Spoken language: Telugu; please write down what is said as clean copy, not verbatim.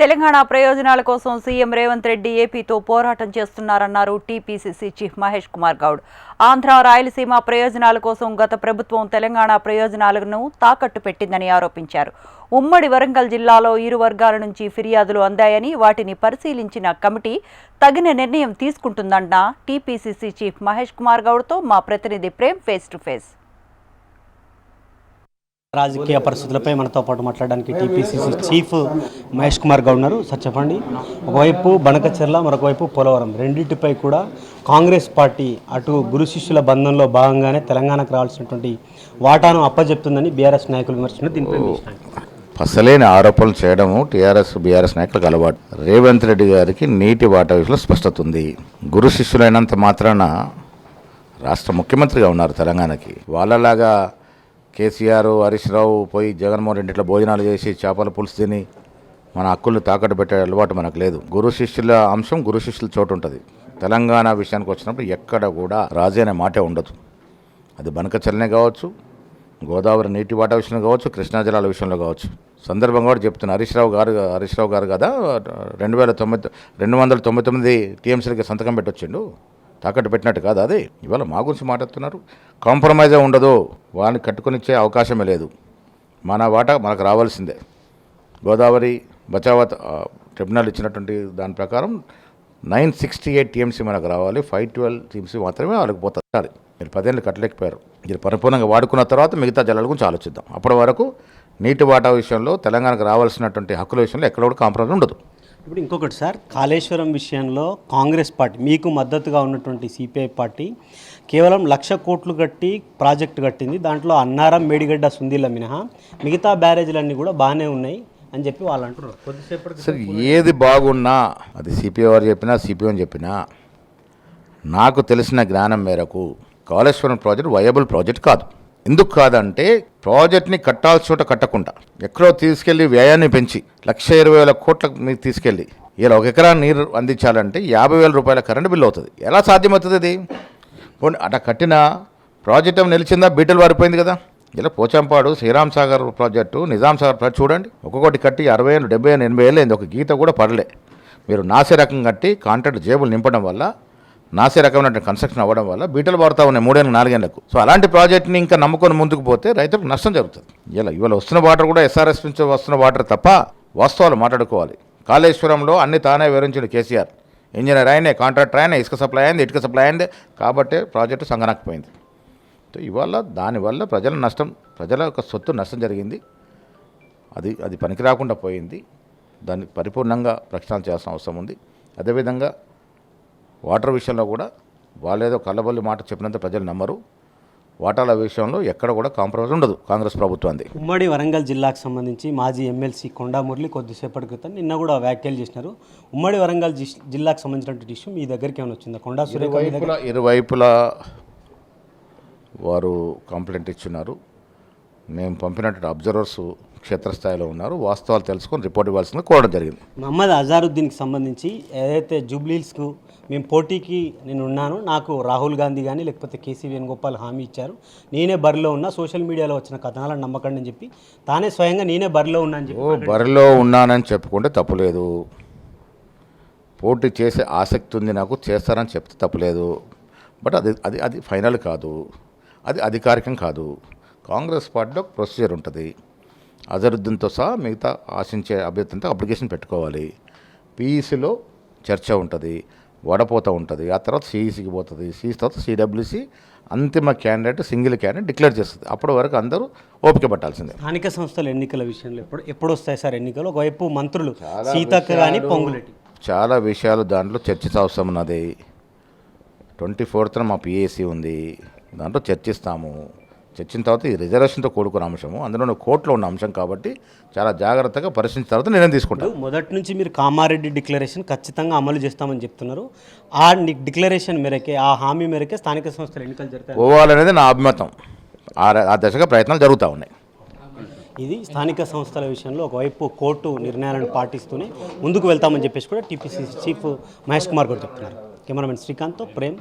తెలంగాణ ప్రయోజనాల కోసం సీఎం రేవంత్ రెడ్డి ఏపీతో పోరాటం చేస్తున్నారన్నారు టీపీసీసీ చీఫ్ మహేష్ కుమార్ గౌడ్. ఆంధ్ర రాయలసీమ ప్రయోజనాల కోసం గత ప్రభుత్వం తెలంగాణ ప్రయోజనాలను తాకట్టు పెట్టిందని ఆరోపించారు. ఉమ్మడి వరంగల్ జిల్లాలో ఇరు వర్గాల నుంచి ఫిర్యాదులు అందాయని, వాటిని పరిశీలించిన కమిటీ తగిన నిర్ణయం తీసుకుంటుందన్న టీపీసీసీ చీఫ్ మహేష్ కుమార్ గౌడ్తో మా ప్రతినిధి ప్రేమ్ ఫేస్ టు ఫేస్. రాజకీయ పరిస్థితులపై మనతో పాటు మాట్లాడడానికి టీపీసీసీ చీఫ్ మహేష్ కుమార్ గౌడ్ ఉన్నారు. సార్ చెప్పండి, ఒకవైపు బనకచెర్ల, మరొక వైపు పోలవరం, రెండింటిపై కూడా కాంగ్రెస్ పార్టీ అటు గురు శిష్యుల బంధంలో భాగంగానే తెలంగాణకు రావాల్సినటువంటి వాటాను అప్పజెప్తుందని బీఆర్ఎస్ నాయకులు విమర్శించారు. దీనిపై అసలేని ఆరోపణలు చేయడము టీఆర్ఎస్ బీఆర్ఎస్ నాయకులకు అలవాటు. రేవంత్ రెడ్డి గారికి నీటి వాటా విషయంలో స్పష్టత ఉంది. గురు శిష్యులైనంత మాత్రాన రాష్ట్ర ముఖ్యమంత్రిగా ఉన్నారు తెలంగాణకి. వాళ్ళలాగా కేసీఆర్, హరీష్ రావు పోయి జగన్మోహన్ రెడ్డి ఇట్లా భోజనాలు చేసి చేపల పులుసు తిని మన హక్కులను తాకట్టు పెట్టే అలవాటు మనకు లేదు. గురు శిష్యుల అంశం గురు శిష్యుల చోటు ఉంటుంది. తెలంగాణ విషయానికి వచ్చినప్పుడు ఎక్కడ కూడా రాజీ అనే మాటే ఉండదు. అది బనకచెర్లనే కావచ్చు, గోదావరి నీటి వాటా విషయంలో కావచ్చు, కృష్ణా జలాల విషయంలో కావచ్చు. సందర్భంగా కూడా చెప్తున్నా, హరీష్ రావు గారు కదా 299 టీఎంసీలకి సంతకం పెట్టొచ్చిండు, తాకట్టు పెట్టినట్టు కాదు. అది ఇవాళ మా గురించి మాట్లాడుతున్నారు. కాంప్రమైజే ఉండదు, వాళ్ళని కట్టుకొని ఇచ్చే అవకాశమే లేదు. మన వాటా మనకు రావాల్సిందే. గోదావరి బచావత్ ట్రిబ్యునల్ ఇచ్చినటువంటి దాని ప్రకారం 968 టీఎంసీ మనకు రావాలి. 512 టీఎంసీ మాత్రమే వాళ్ళకి పోతారు. మీరు 10 ఏళ్ళు కట్టలేకపోయారు. మీరు పరిపూర్ణంగా వాడుకున్న తర్వాత మిగతా జలాల గురించి ఆలోచిద్దాం. అప్పటి వరకు నీటి వాటా విషయంలో తెలంగాణకు రావాల్సినటువంటి హక్కుల విషయంలో ఎక్కడ కూడా కాంప్రమైజ్ ఉండదు. ఇప్పుడు ఇంకొకటి సార్, కాళేశ్వరం విషయంలో కాంగ్రెస్ పార్టీ, మీకు మద్దతుగా ఉన్నటువంటి సిపిఐ పార్టీ కేవలం 1,00,000 కోట్లు కట్టి ప్రాజెక్టు కట్టింది. దాంట్లో అన్నారం, మేడిగడ్డ, సుందిల్ల మినహా మిగతా బ్యారేజీలన్నీ కూడా బాగానే ఉన్నాయి అని చెప్పి వాళ్ళు అంటున్నారు. కొద్దిసేపటికి సార్, ఏది బాగున్నా అది సిపిఐ వారు చెప్పినా సిపిఐ అని చెప్పినా నాకు తెలిసిన జ్ఞానం మేరకు కాళేశ్వరం ప్రాజెక్ట్ వయబుల్ ప్రాజెక్ట్ కాదు. ఎందుకు కాదంటే ప్రాజెక్ట్ని కట్టాల్సిన చోట కట్టకుండా ఎక్కడో తీసుకెళ్లి వ్యయాన్ని పెంచి 1,20,000 కోట్లకు మీరు తీసుకెళ్ళి ఇలా 1 ఎకరా నీరు అందించాలంటే 50,000 రూపాయల కరెంటు బిల్లు అవుతుంది. ఎలా సాధ్యమవుతుంది అది? అట్లా కట్టిన ప్రాజెక్ట్ ఏమైనా నిలిచిందా? బీటలు వారిపోయింది కదా. ఇలా పోచంపాడు, శ్రీరామ్ సాగర్ ప్రాజెక్టు, నిజాం సాగర్ ప్రాజెక్టు చూడండి, ఒక్కొక్కటి కట్టి 60 ఏళ్ళు, 70 ఏళ్ళు, 80 ఏళ్ళు అయింది, ఒక గీత కూడా పడలే. మీరు నాసే రకం కట్టి కాంట్రాక్ట్ జేబులు నింపడం వల్ల, నాసే రకమైన కన్స్ట్రక్షన్ అవ్వడం వల్ల బీటలు పడుతూ ఉన్నాయి 3 ఏళ్ళు, 4 ఏళ్ళకు. సో అలాంటి ప్రాజెక్ట్ని ఇంకా నమ్ముకొని ముందుకు పోతే రైతులకు నష్టం జరుగుతుంది. ఇవాళ వస్తున్న వాటర్ కూడా ఎస్ఆర్ఎస్ నుంచి వస్తున్న వాటర్ తప్ప వాస్తవాలు మాట్లాడుకోవాలి. కాళేశ్వరంలో అన్ని తానే వివరించిన కేసీఆర్. ఇంజనీర్ ఆయనే, కాంట్రాక్టర్ ఆయనే, ఇసుక సప్లై అయింది, ఇటుక సప్లై అయింది, కాబట్టి ప్రాజెక్టు సంగనకపోయింది. సో ఇవాళ దానివల్ల ప్రజల యొక్క సొత్తు నష్టం జరిగింది. అది పనికి రాకుండా పోయింది. దాన్ని పరిపూర్ణంగా ప్రక్షాళన చేయాల్సిన అవసరం ఉంది. అదేవిధంగా వాటర్ విషయంలో కూడా వాళ్ళేదో కళ్ళబొల్లి మాట చెప్పినంత ప్రజలు నమ్మరు. వాటాల విషయంలో ఎక్కడ కూడా కాంప్రమైజ్ ఉండదు కాంగ్రెస్ ప్రభుత్వాన్ని. ఉమ్మడి వరంగల్ జిల్లాకు సంబంధించి మాజీ ఎమ్మెల్సీ కొండా మురళి కొద్దిసేపటి క్రితం నిన్న కూడా వ్యాఖ్యలు చేసినారు. ఉమ్మడి వరంగల్ జిల్లాకు సంబంధించినటువంటి ఇష్యూ మీ దగ్గరికి ఏమైనా వచ్చిందా? కొండా సురేఖ ఇరువైపులా వారు కంప్లైంట్ ఇచ్చున్నారు. మేము పంపినటువంటి అబ్జర్వర్స్ క్షేత్రస్థాయిలో ఉన్నారు. వాస్తవాలు తెలుసుకొని రిపోర్ట్ ఇవ్వాల్సిందిగా కోరడం జరిగింది. మహమ్మద్ అజారుద్దీన్కి సంబంధించి ఏదైతే జూబ్లీహిల్స్కు మేము పోటీకి నేను ఉన్నాను, నాకు రాహుల్ గాంధీ కానీ లేకపోతే కేసీ వేణుగోపాల్ హామీ ఇచ్చారు, నేనే బరిలో ఉన్నా, సోషల్ మీడియాలో వచ్చిన కథనాలను నమ్మకండి అని చెప్పి తానే స్వయంగా నేనే బరిలో ఉన్నా అని చెప్పి బరిలో ఉన్నానని చెప్పుకుంటే తప్పులేదు. పోటీ చేసే ఆసక్తి ఉంది నాకు, చేస్తారని చెప్తే తప్పులేదు. బట్ అది ఫైనల్ కాదు, అది అధికారికం కాదు. కాంగ్రెస్ పార్టీలో ప్రొసీజర్ ఉంటుంది. అజరుద్దీన్తో సహా మిగతా ఆశించే అభ్యర్థితో అప్లికేషన్ పెట్టుకోవాలి. పీఈసీలో చర్చ ఉంటుంది, వడపోత ఉంటుంది, ఆ తర్వాత సిఈసీకి పోతుంది, సిఈసీ తర్వాత సిడబ్ల్యూసీ అంతిమ క్యాండిడేట్, సింగిల్ క్యాండిడేట్ డిక్లేర్ చేస్తుంది. అప్పటి వరకు అందరూ ఓపిక పట్టాల్సిందే. స్థానిక సంస్థల ఎన్నికల విషయంలో ఎప్పుడు వస్తాయి సార్ ఎన్నికలు? ఒకవైపు మంత్రులు సీతక్క కానీ పొంగులేటి, చాలా విషయాలు దాంట్లో చర్చ అవసరం ఉన్నది. 24న మా పిఏసీ ఉంది, దాంట్లో చర్చిస్తాము. చర్చిన తర్వాత ఈ రిజర్వేషన్తో కూడుకున్న అంశము, అందులో కోర్టులో ఉన్న అంశం కాబట్టి చాలా జాగ్రత్తగా పరిశీలించిన తర్వాత నిర్ణయం తీసుకుంటారు. మొదటి నుంచి మీరు కామారెడ్డి డిక్లరేషన్ ఖచ్చితంగా అమలు చేస్తామని చెప్తున్నారు. ఆ డిక్లరేషన్ మేరకే, ఆ హామీ మేరకే స్థానిక సంస్థల ఎన్నికలు జరుగుతాయి పోవాలనేది నా అభిమతం. ఆ దశగా ప్రయత్నాలు జరుగుతూ ఉన్నాయి. ఇది స్థానిక సంస్థల విషయంలో ఒకవైపు కోర్టు నిర్ణయాలను పాటిస్తూనే ముందుకు వెళ్తామని చెప్పేసి కూడా టీపీసీసీ చీఫ్ మహేష్ కుమార్ గారు చెప్తున్నారు. కెమెరామెన్ శ్రీకాంత్తో ప్రేమ్.